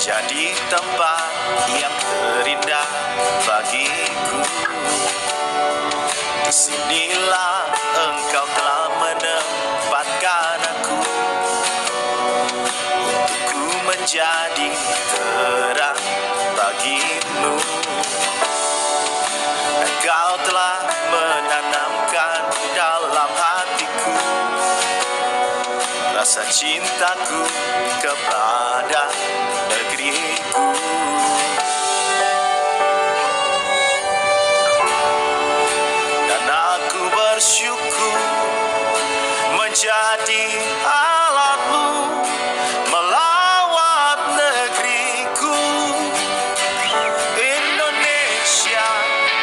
menjadi tempat yang terindah bagiku. Disinilah Engkau telah menempatkan aku, untukku menjadi terang bagimu. Engkau telah menanamkan dalam hatiku rasa cintaku kepada negeriku. Dan aku bersyukur menjadi alatmu melawat negeriku Indonesia,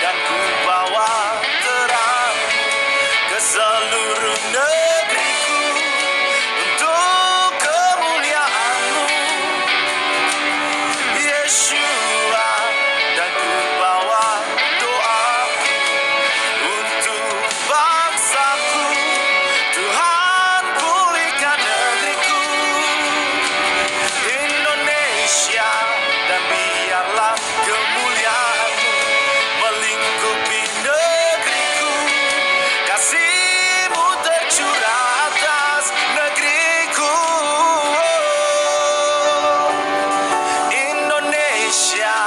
dan ku bawa terang ke seluruh negeriku untuk kemuliaan-Mu, Yeshua. Dan ku bawa doa untuk bangsaku, Tuhan pulihkan negeriku Indonesia, dan biarlah kemuliaan-Mu melingkupi negeriku. Kasih-Mu tercurah atas negeriku Indonesia.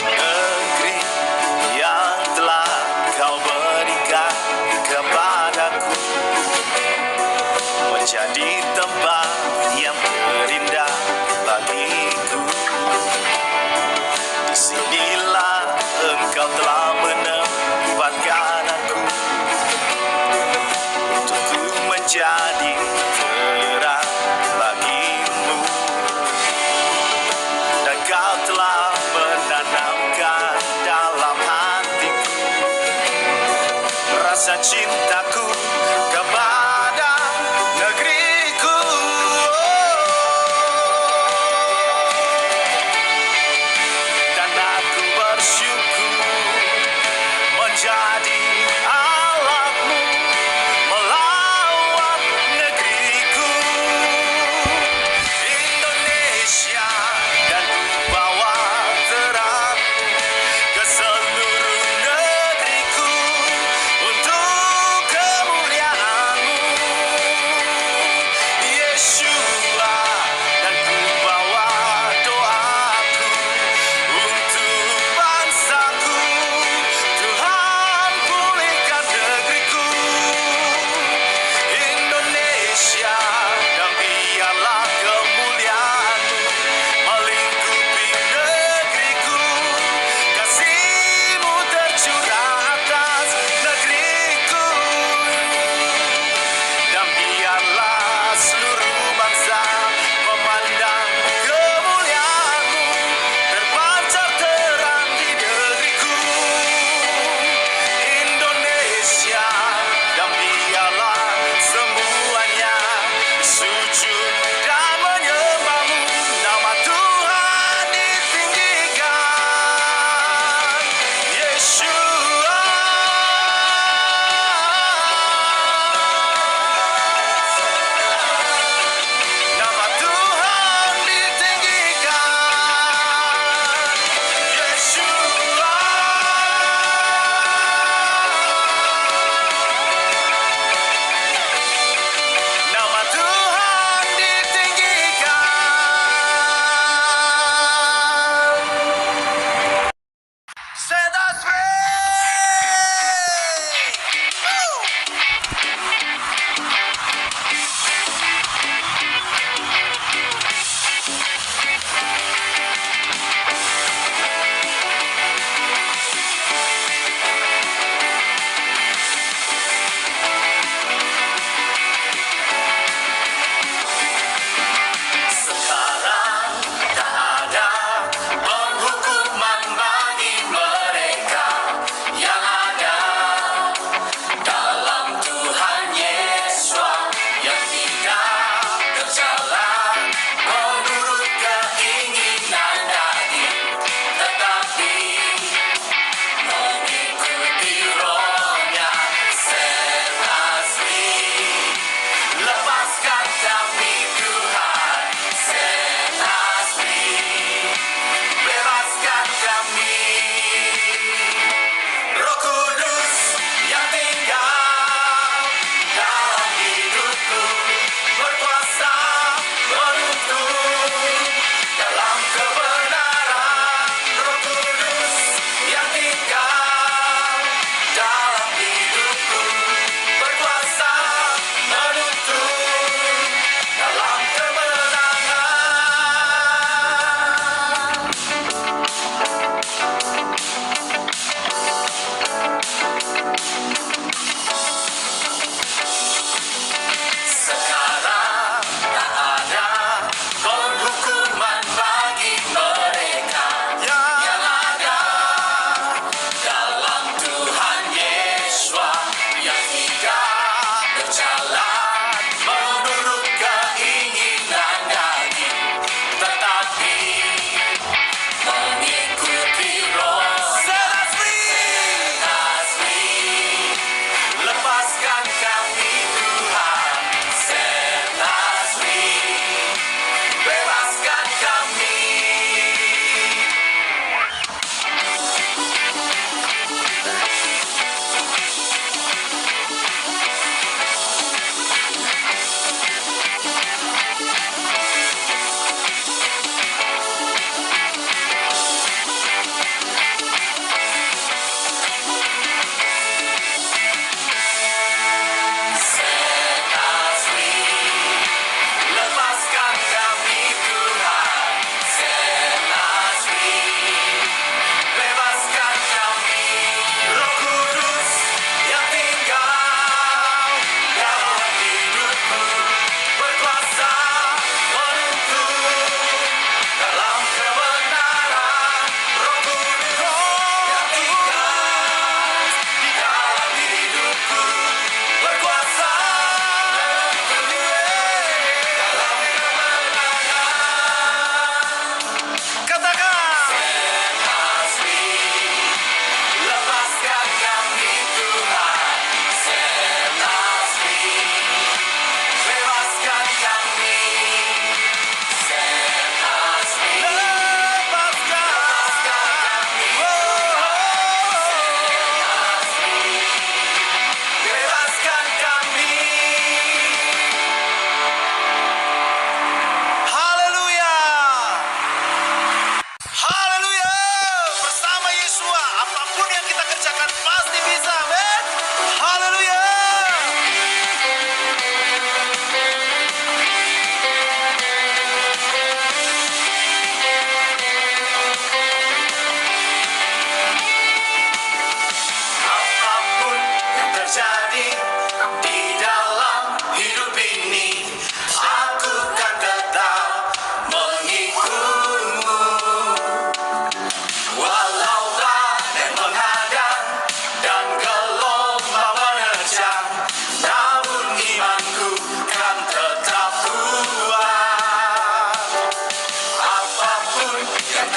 Negeri yang telah Kau berikan kepadaku menjadi tempat yang terindah bagiku. Disinilah Engkau telah menempatkan aku, untukku menjadi terang bagimu. Dan Kau telah menanamkan dalam hatiku rasa cintaku kepada negeriku. Dan aku bersyukur menjadi alat-Mu melawat negeriku Indonesia, dan ku bawa terang ke seluruh negeriku untuk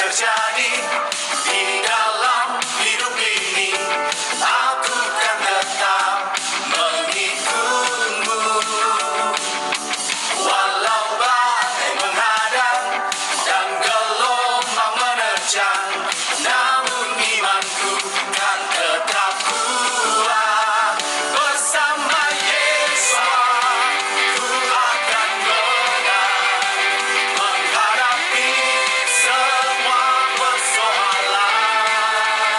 terjadi di dalam hidup ini, aku kan tetap mengikutmu. Walau badai menghadang dan gelombang menerjang, namun imanku kan tetap kuat. Bersama Yesus ku akan menang, menghadapi semua persoalan.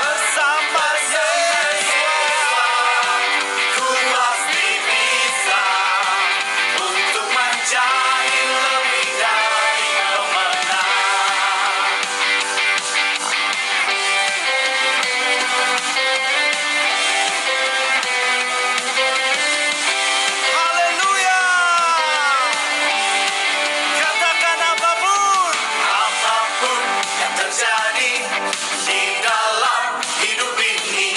Bersama Yesus ku pasti bisa untuk menjadi lebih dari pemenang. Haleluya! Katakan apapun yang terjadi di dalam hidup ini,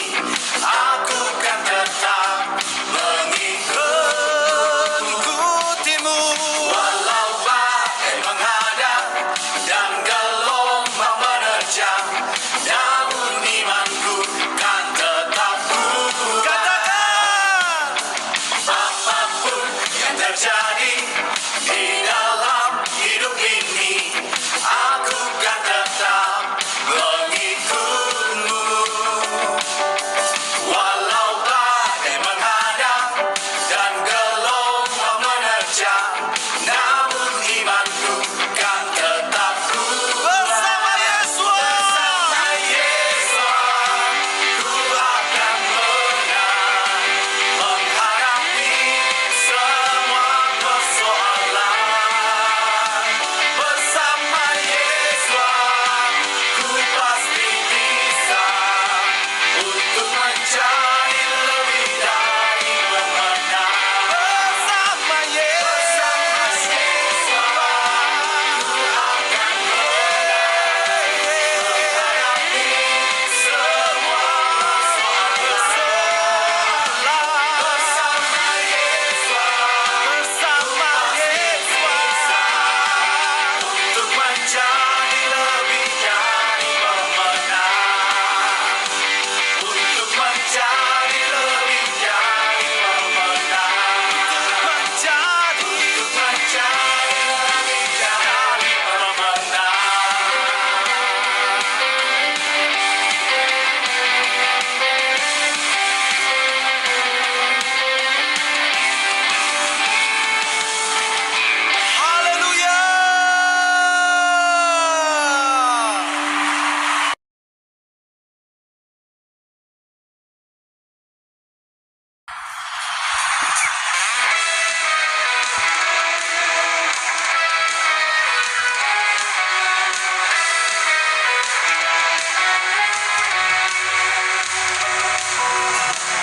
aku kan tetap mengikutimu. Walau badai menghadang dan gelombang menerjang, namun imanku kan tetap kuat. Katakan apapun yang terjadi di dalam hidup ini, aku kan tetap mengikutmu. Walau badai menghadang dan gelombang menerjang, namun imanku kan tetap kuat. Bersama Yesus, ku akan menang, menghadapi semua persoalan. Bersama Yesus ku pasti bisa untuk menjadi lebih dari pemenang. Bersama Yesus ku akan menang, menghadapi semua persoalan. Bersama Yesus bisa untuk menjadi lebih dari pemenang. Untuk menjadi lebih dari pemenang. Untuk menjadi lebih dari pemenang. Haleluya!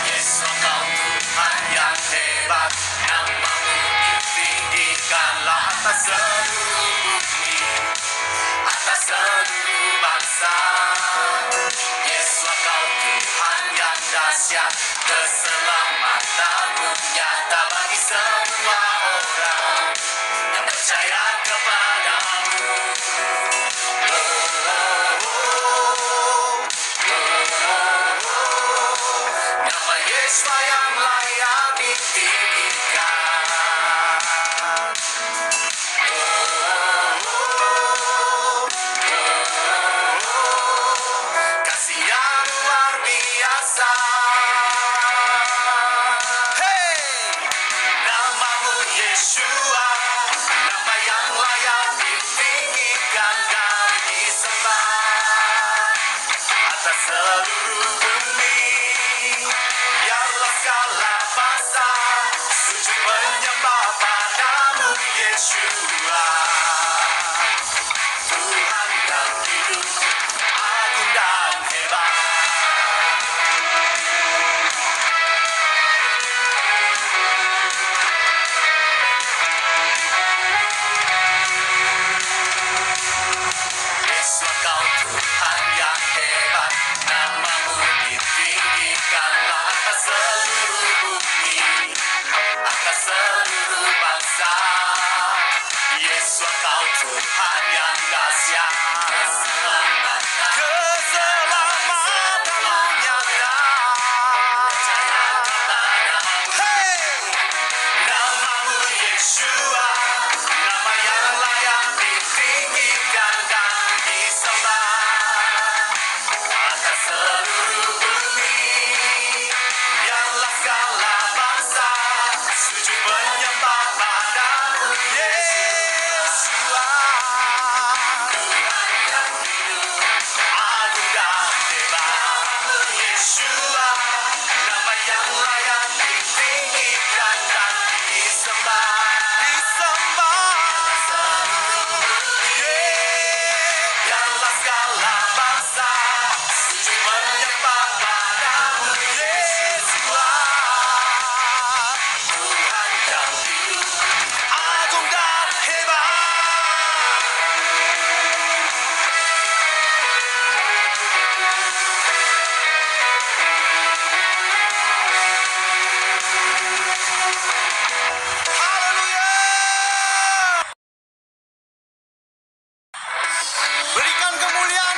Yesus, Engkau Tuhan yang hebat, namamu ditinggikanlah atas seluruh bumi, atas seluruh bangsa. Yesus, Engkau Tuhan yang dahsyat, keselamatanmu nyata bagi semua orang yang percaya kepadamu. Nama Yesus yang layak ditinggikan. Kasih yang luar biasa. Hey! Namamu Yeshua, nama yang layak ditinggikan dan disembah atas seluruh bumi. Biarlah segala bangsa sujud menyembah padamu Yeshua. Tuhan yang hidup, agung dan hebat. Yesus, Engkau Tuhan yang hebat, namamu segala bangsa sujud menyembah padamu Yesuslah Tuhan yang hidup agung dan hebat. Haleluya. Berikan kemuliaan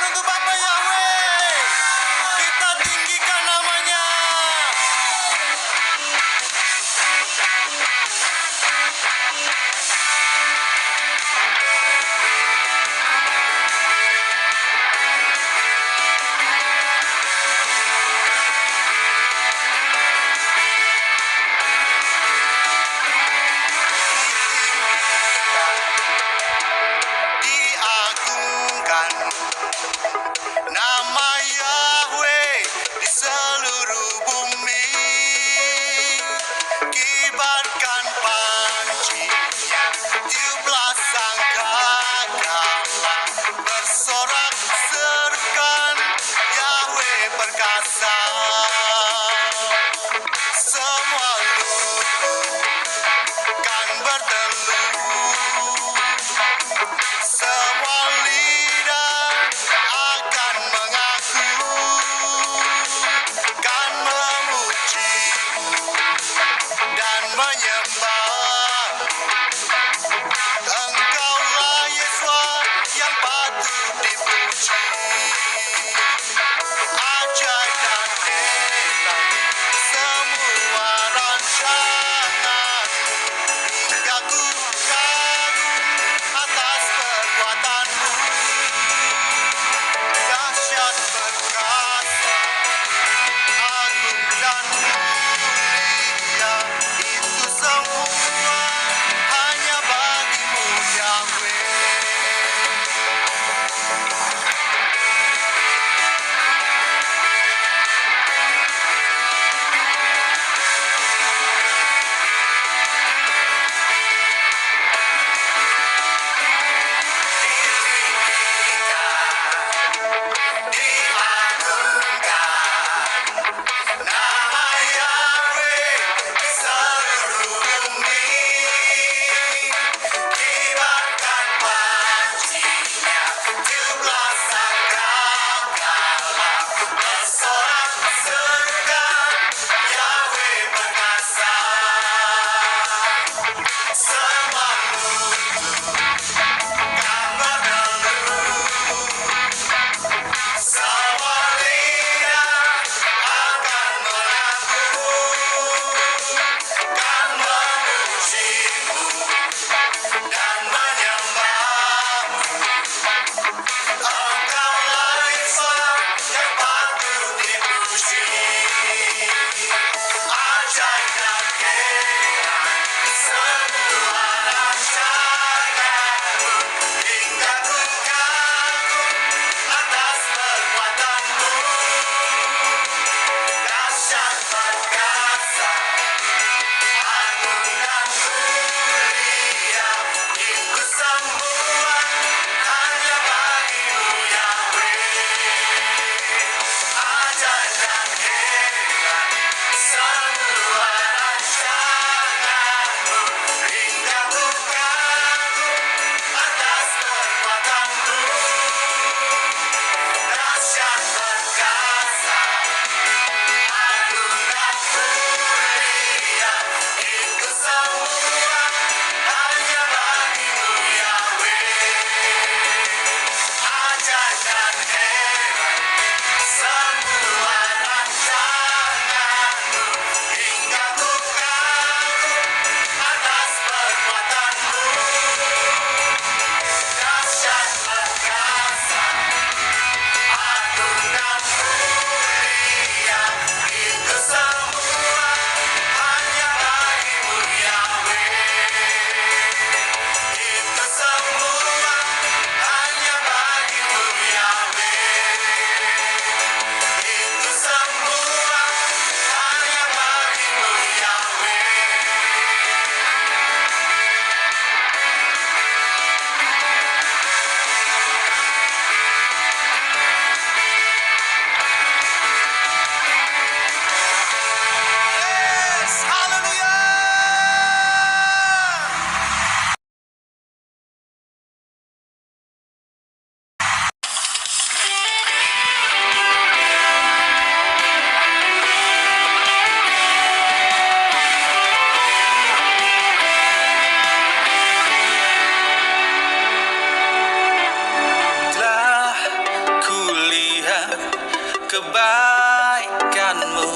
kebaikanmu,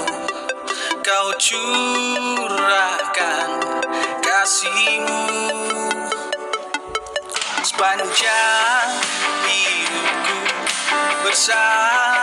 kau curahkan kasihmu. Sepanjang hidupku bersama